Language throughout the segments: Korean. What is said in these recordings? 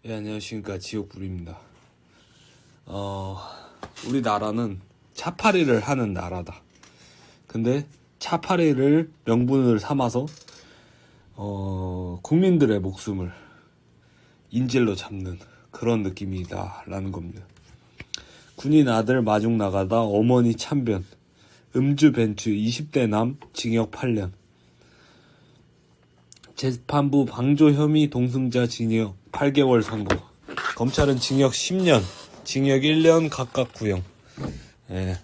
예, 안녕하십니까. 지옥불입니다. 우리나라는 차파리를 하는 나라다. 근데 차파리를 명분을 삼아서 국민들의 목숨을 인질로 잡는 그런 느낌이다 라는 겁니다. 군인 아들 마중 나가다 어머니 참변, 음주 벤츠 20대 남 징역 8년, 재판부 방조 혐의 동승자 징역 8개월 선고, 검찰은 징역 10년, 징역 1년 각각 구형. 예.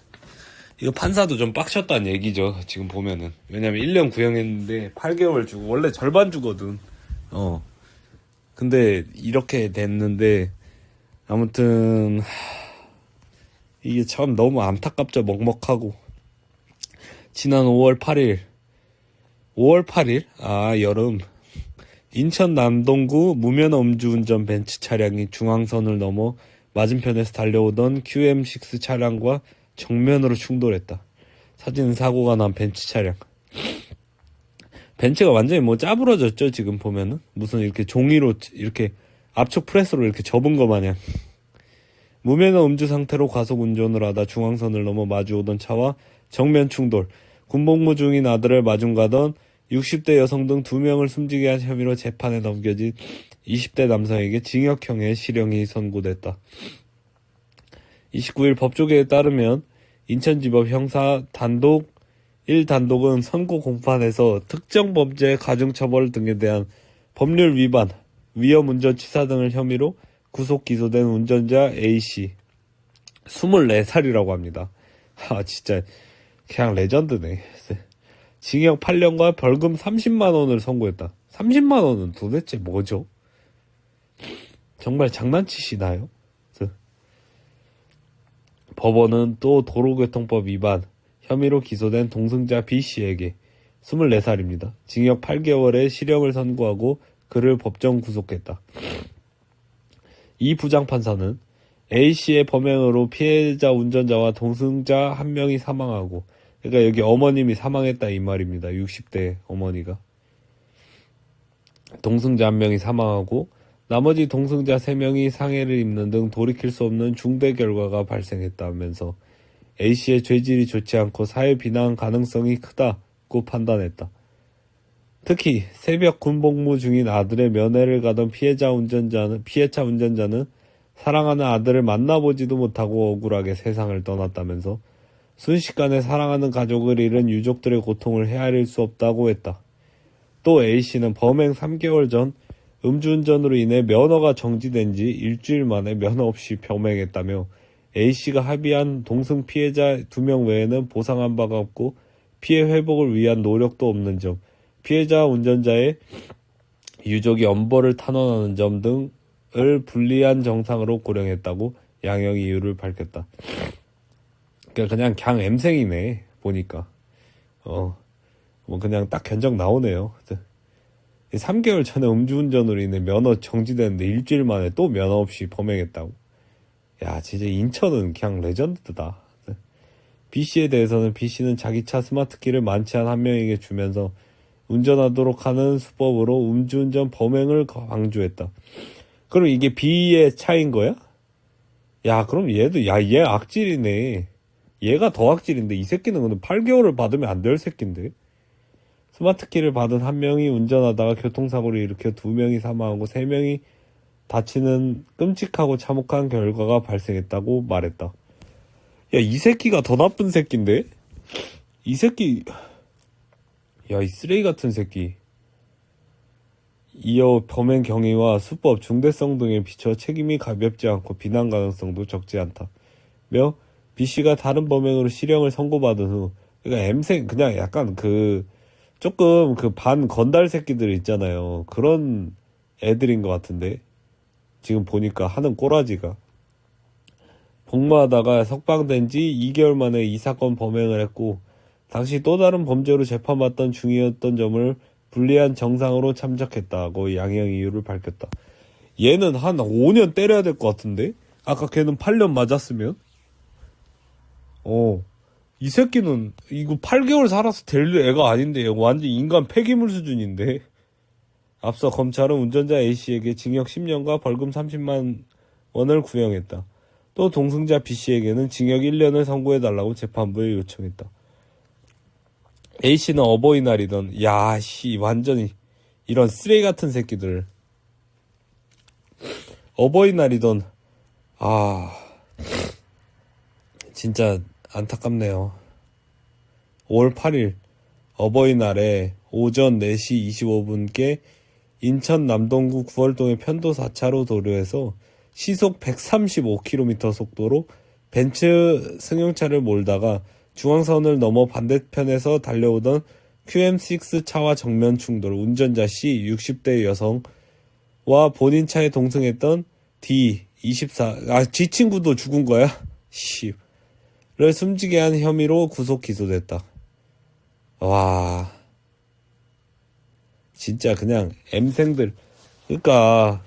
이거 판사도 좀 빡쳤다는 얘기죠, 지금 보면은. 왜냐면 1년 구형했는데 8개월 주고, 원래 절반 주거든. 근데 이렇게 됐는데, 아무튼, 이게 참 너무 안타깝죠, 먹먹하고. 지난 5월 8일? 여름. 인천 남동구 무면허 음주운전 벤츠 차량이 중앙선을 넘어 맞은편에서 달려오던 QM6 차량과 정면으로 충돌했다. 사진은 사고가 난 벤츠 차량. 벤츠가 완전히 짜부러졌죠, 지금 보면은. 무슨 이렇게 종이로, 이렇게 압축 프레스로 이렇게 접은 거 마냥. 무면허 음주 상태로 과속 운전을 하다 중앙선을 넘어 마주오던 차와 정면 충돌. 군복무 중인 아들을 마중 가던 60대 여성 등 2명을 숨지게 한 혐의로 재판에 넘겨진 20대 남성에게 징역형의 실형이 선고됐다. 29일 법조계에 따르면 인천지법 형사 단독 1단독은 선고 공판에서 특정 범죄 가중처벌 등에 대한 법률 위반, 위험운전치사 등을 혐의로 구속 기소된 운전자 A씨 24살이라고 합니다. 진짜 그냥 레전드네. 징역 8년과 벌금 30만 원을 선고했다. 30만 원은 도대체 뭐죠? 정말 장난치시나요? 법원은 또 도로교통법 위반 혐의로 기소된 동승자 B씨에게 24살입니다. 징역 8개월의 실형을 선고하고 그를 법정 구속했다. 이 부장판사는 A씨의 범행으로 피해자 운전자와 동승자 한 명이 사망하고, 그러니까 여기 어머님이 사망했다 이 말입니다. 60대 어머니가. 동승자 한 명이 사망하고 나머지 동승자 3명이 상해를 입는 등 돌이킬 수 없는 중대 결과가 발생했다면서 A씨의 죄질이 좋지 않고 사회 비난 가능성이 크다고 판단했다. 특히 새벽 군복무 중인 아들의 면회를 가던 피해차 운전자는 사랑하는 아들을 만나보지도 못하고 억울하게 세상을 떠났다면서 순식간에 사랑하는 가족을 잃은 유족들의 고통을 헤아릴 수 없다고 했다. 또 A씨는 범행 3개월 전 음주운전으로 인해 면허가 정지된 지 일주일 만에 면허 없이 범행했다며 A씨가 합의한 동승 피해자 2명 외에는 보상한 바가 없고 피해 회복을 위한 노력도 없는 점, 피해자 운전자의 유족이 엄벌을 탄원하는 점 등을 불리한 정상으로 고령했다고 양형 이유를 밝혔다. 그냥 엠생이네, 보니까. 그냥 딱 견적 나오네요. 3개월 전에 음주운전으로 인해 면허 정지됐는데 일주일 만에 또 면허 없이 범행했다고. 야, 진짜 인천은 그냥 레전드다. B씨에 대해서는 B씨는 자기 차 스마트키를 만취한 한 명에게 주면서 운전하도록 하는 수법으로 음주운전 범행을 방조했다. 그럼 이게 B의 차인 거야? 야, 그럼 얘 악질이네. 얘가 더 악질인데, 이 새끼는 근데 8개월을 받으면 안 될 새끼인데. 스마트키를 받은 한 명이 운전하다가 교통사고를 일으켜 2명이 사망하고 3명이 다치는 끔찍하고 참혹한 결과가 발생했다고 말했다. 야, 이 새끼가 더 나쁜 새끼인데? 이 새끼, 야, 이 쓰레기 같은 새끼. 이어 범행 경위와 수법, 중대성 등에 비춰 책임이 가볍지 않고 비난 가능성도 적지 않다. 며 B씨가 다른 범행으로 실형을 선고받은 후, 그러니까 그냥 약간 조금 반 건달 새끼들 있잖아요. 그런 애들인 것 같은데. 지금 보니까 하는 꼬라지가. 복무하다가 석방된 지 2개월 만에 이 사건 범행을 했고, 당시 또 다른 범죄로 재판받던 중이었던 점을 불리한 정상으로 참작했다고 양형 이유를 밝혔다. 얘는 한 5년 때려야 될 것 같은데? 아까 걔는 8년 맞았으면? 이 새끼는 이거 8개월 살아서 될 애가 아닌데, 이거 완전 인간 폐기물 수준인데? 앞서 검찰은 운전자 A씨에게 징역 10년과 벌금 30만 원을 구형했다. 또 동승자 B씨에게는 징역 1년을 선고해달라고 재판부에 요청했다. A씨는 어버이날이던 야씨 완전히 이런 쓰레기 같은 새끼들. 어버이날이던 진짜 안타깝네요. 5월 8일 어버이날에 오전 4시 25분께 인천 남동구 구월동의 편도 4차로 도로에서 시속 135km 속도로 벤츠 승용차를 몰다가 중앙선을 넘어 반대편에서 달려오던 QM6 차와 정면 충돌. 운전자 C 60대 여성와 본인 차에 동승했던 D 24 지 친구도 죽은 거야? 를 숨지게 한 혐의로 구속 기소됐다. 와 진짜 그냥 M생들. 그러니까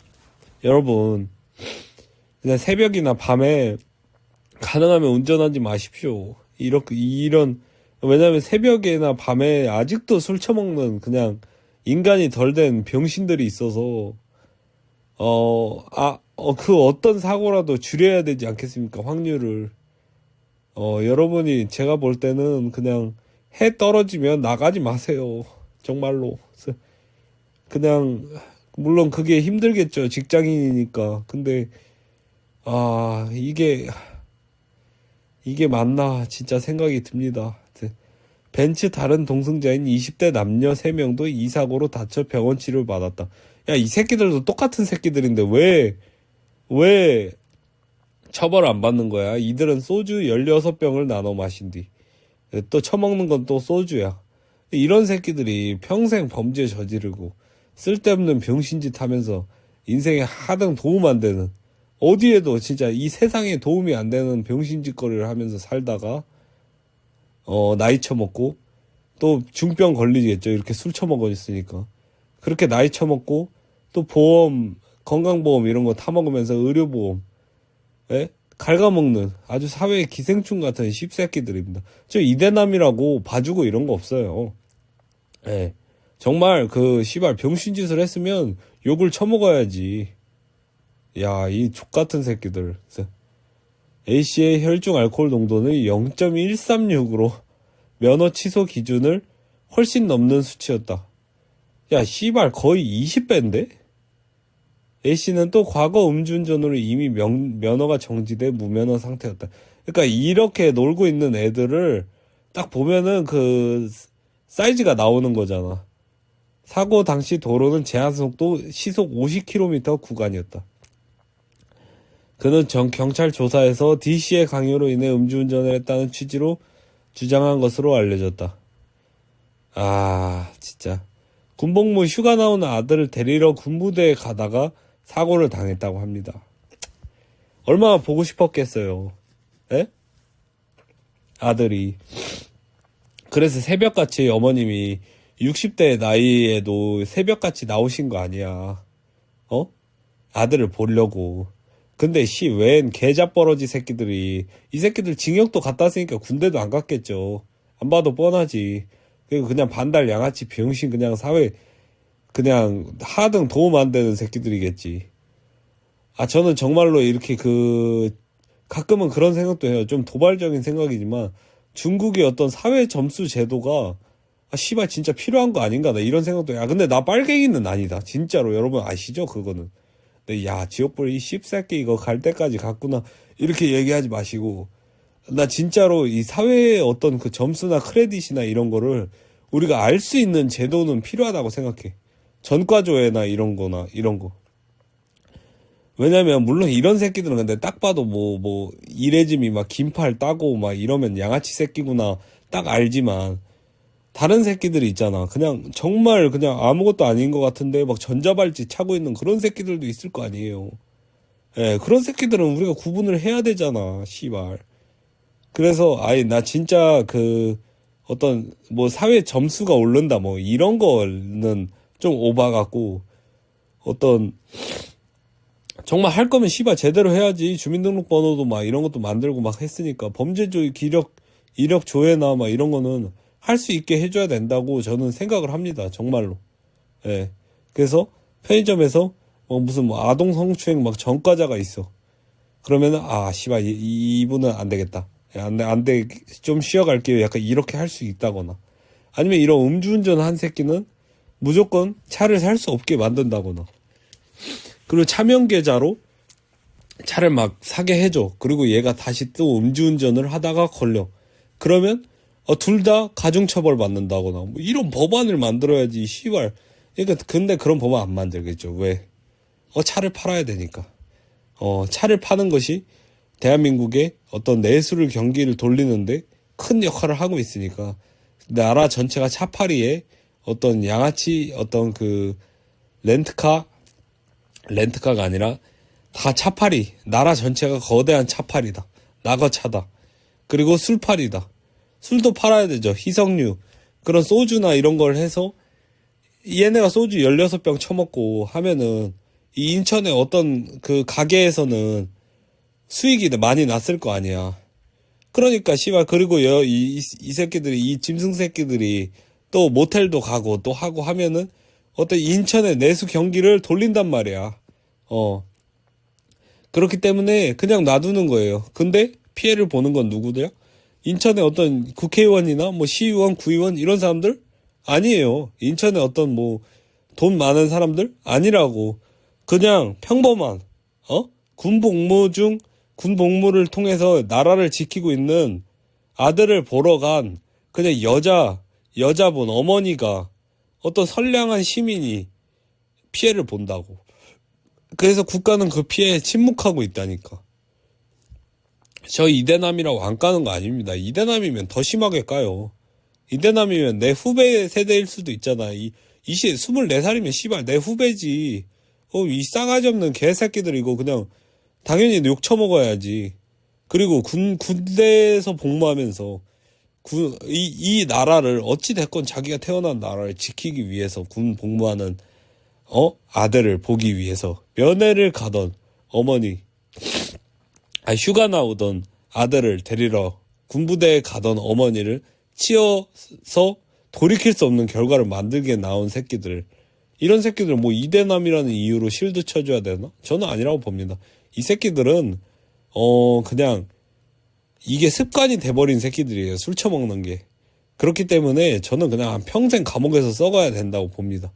여러분 그냥 새벽이나 밤에 가능하면 운전하지 마십시오. 이런 왜냐면 새벽이나 밤에 아직도 술 처먹는 그냥 인간이 덜 된 병신들이 있어서 그 어떤 사고라도 줄여야 되지 않겠습니까? 확률을. 여러분이 제가 볼 때는 그냥 해 떨어지면 나가지 마세요. 정말로. 그냥 물론 그게 힘들겠죠. 직장인이니까. 근데 이게 맞나 진짜 생각이 듭니다. 벤츠 다른 동승자인 20대 남녀 3명도 이 사고로 다쳐 병원 치료를 받았다. 야, 이 새끼들도 똑같은 새끼들인데 왜 처벌 안 받는 거야? 이들은 소주 16병을 나눠 마신 뒤 또 처먹는 건 또 소주야. 이런 새끼들이 평생 범죄 저지르고 쓸데없는 병신짓 하면서 인생에 하등 도움 안 되는, 어디에도 진짜 이 세상에 도움이 안 되는 병신짓거리를 하면서 살다가 나이 처먹고 또 중병 걸리겠죠. 이렇게 술 처먹어 있으니까. 그렇게 나이 처먹고 또 보험, 건강보험 이런 거 타먹으면서 의료보험 갉아먹는 아주 사회의 기생충 같은 씹새끼들입니다. 저 이대남이라고 봐주고 이런 거 없어요. 정말 그 씨발 병신짓을 했으면 욕을 처먹어야지. 야, 이 족같은 새끼들. A씨의 혈중 알코올 농도는 0.136으로 면허 취소 기준을 훨씬 넘는 수치였다. 야, 씨발 거의 20배인데? A씨는 또 과거 음주운전으로 이미 면허가 정지돼 무면허 상태였다. 그러니까 이렇게 놀고 있는 애들을 딱 보면은 그 사이즈가 나오는 거잖아. 사고 당시 도로는 제한속도 시속 50km 구간이었다. 그는 경찰 조사에서 D씨의 강요로 인해 음주운전을 했다는 취지로 주장한 것으로 알려졌다. 진짜. 군복무 휴가 나온 아들을 데리러 군부대에 가다가 사고를 당했다고 합니다. 얼마나 보고 싶었겠어요. 아들이. 그래서 새벽같이 어머님이 60대 나이에도 새벽같이 나오신 거 아니야. 아들을 보려고. 근데 웬 개잡버러지 새끼들이, 이 새끼들 징역도 갔다 왔으니까 군대도 안 갔겠죠. 안 봐도 뻔하지. 그리고 그냥 반달 양아치 병신 그냥 사회 그냥 하등 도움 안 되는 새끼들이겠지. 저는 정말로 이렇게 가끔은 그런 생각도 해요. 좀 도발적인 생각이지만 중국의 어떤 사회 점수 제도가 씨발 진짜 필요한 거 아닌가, 나 이런 생각도 해요. 근데 나 빨갱이는 아니다. 진짜로 여러분 아시죠? 그거는. 근데 지옥불 이 씹새끼 이거 갈 때까지 갔구나 이렇게 얘기하지 마시고, 나 진짜로 이 사회의 어떤 그 점수나 크레딧이나 이런 거를 우리가 알 수 있는 제도는 필요하다고 생각해. 전과조회나 이런 거. 왜냐면 물론 이런 새끼들은 근데 딱 봐도 이레짐이 막 긴팔 따고 막 이러면 양아치 새끼구나 딱 알지만, 다른 새끼들이 있잖아. 그냥 정말 그냥 아무것도 아닌 것 같은데 막 전자발찌 차고 있는 그런 새끼들도 있을 거 아니에요. 그런 새끼들은 우리가 구분을 해야 되잖아, 씨발. 그래서 나 진짜 어떤 사회 점수가 오른다 이런 거는 좀 오바 같고, 어떤 정말 할 거면 씨발 제대로 해야지. 주민등록번호도 막 이런 것도 만들고 막 했으니까 범죄조회 이력 조회나 막 이런 거는 할 수 있게 해줘야 된다고 저는 생각을 합니다. 정말로. 그래서 편의점에서 무슨 아동 성추행 막 전과자가 있어. 그러면은 씨발 이분은 안 되겠다. 안 돼. 좀 쉬어갈게요. 약간 이렇게 할 수 있다거나. 아니면 이런 음주운전 한 새끼는 무조건 차를 살 수 없게 만든다거나. 그리고 차명 계좌로 차를 막 사게 해줘. 그리고 얘가 다시 또 음주운전을 하다가 걸려. 그러면 둘 다 가중처벌 받는다거나 뭐 이런 법안을 만들어야지. 씨발. 그러니까 근데 그런 법안 안 만들겠죠. 왜? 차를 팔아야 되니까. 차를 파는 것이 대한민국의 어떤 내수를 경기를 돌리는데 큰 역할을 하고 있으니까 나라 전체가 차팔이에 어떤 양아치 어떤 그 렌트카가 아니라 다 차팔이, 나라 전체가 거대한 차팔이다. 낙어차다. 그리고 술팔이다. 술도 팔아야 되죠. 희석류 그런 소주나 이런 걸 해서 얘네가 소주 16병 처먹고 하면은 이 인천의 어떤 그 가게에서는 수익이 많이 났을 거 아니야. 그러니까 씨발 그리고 이 새끼들이 이 짐승 새끼들이 또 모텔도 가고 또 하고 하면은 어떤 인천의 내수 경기를 돌린단 말이야. 그렇기 때문에 그냥 놔두는 거예요. 근데 피해를 보는 건 누구들야? 인천의 어떤 국회의원이나 뭐 시의원, 구의원 이런 사람들 아니에요. 인천의 어떤 뭐 돈 많은 사람들 아니라고. 그냥 평범한 군 복무를 통해서 나라를 지키고 있는 아들을 보러 간 그냥 여자분 어머니가 어떤 선량한 시민이 피해를 본다고. 그래서 국가는 그 피해에 침묵하고 있다니까. 저 이대남이라고 안 까는 거 아닙니다. 이대남이면 더 심하게 까요. 이대남이면 내 후배 세대일 수도 있잖아. 24살이면 씨발 내 후배지. 이 싸가지 없는 개새끼들 이거 그냥 당연히 욕 처먹어야지. 그리고 군대에서 복무하면서 이 나라를 어찌됐건 자기가 태어난 나라를 지키기 위해서 군 복무하는 아들을 보기 위해서 면회를 가던 어머니, 휴가 나오던 아들을 데리러 군부대에 가던 어머니를 치어서 돌이킬 수 없는 결과를 만들게 나온 새끼들. 이런 새끼들 뭐 이대남이라는 이유로 실드 쳐줘야 되나? 저는 아니라고 봅니다. 이 새끼들은 그냥 이게 습관이 돼버린 새끼들이에요. 술 처먹는 게. 그렇기 때문에 저는 그냥 평생 감옥에서 썩어야 된다고 봅니다.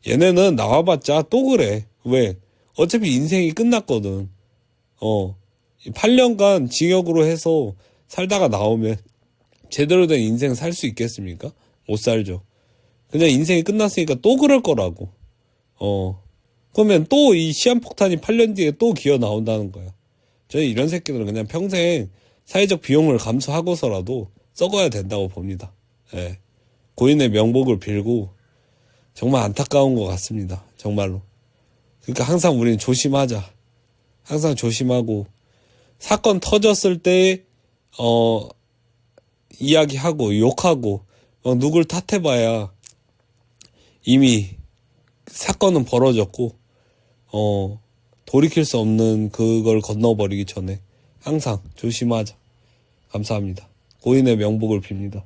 얘네는 나와봤자 또 그래. 왜? 어차피 인생이 끝났거든. 8년간 징역으로 해서 살다가 나오면 제대로 된 인생 살 수 있겠습니까? 못 살죠. 그냥 인생이 끝났으니까 또 그럴 거라고. 그러면 또 이 시한폭탄이 8년 뒤에 또 기어 나온다는 거야. 저는 이런 새끼들은 그냥 평생 사회적 비용을 감수하고서라도 썩어야 된다고 봅니다. 예. 고인의 명복을 빌고 정말 안타까운 것 같습니다. 정말로. 그러니까 항상 우리는 조심하자. 항상 조심하고 사건 터졌을 때 이야기하고 욕하고 누굴 탓해봐야 이미 사건은 벌어졌고 돌이킬 수 없는 그걸 건너버리기 전에 항상 조심하자. 감사합니다. 고인의 명복을 빕니다.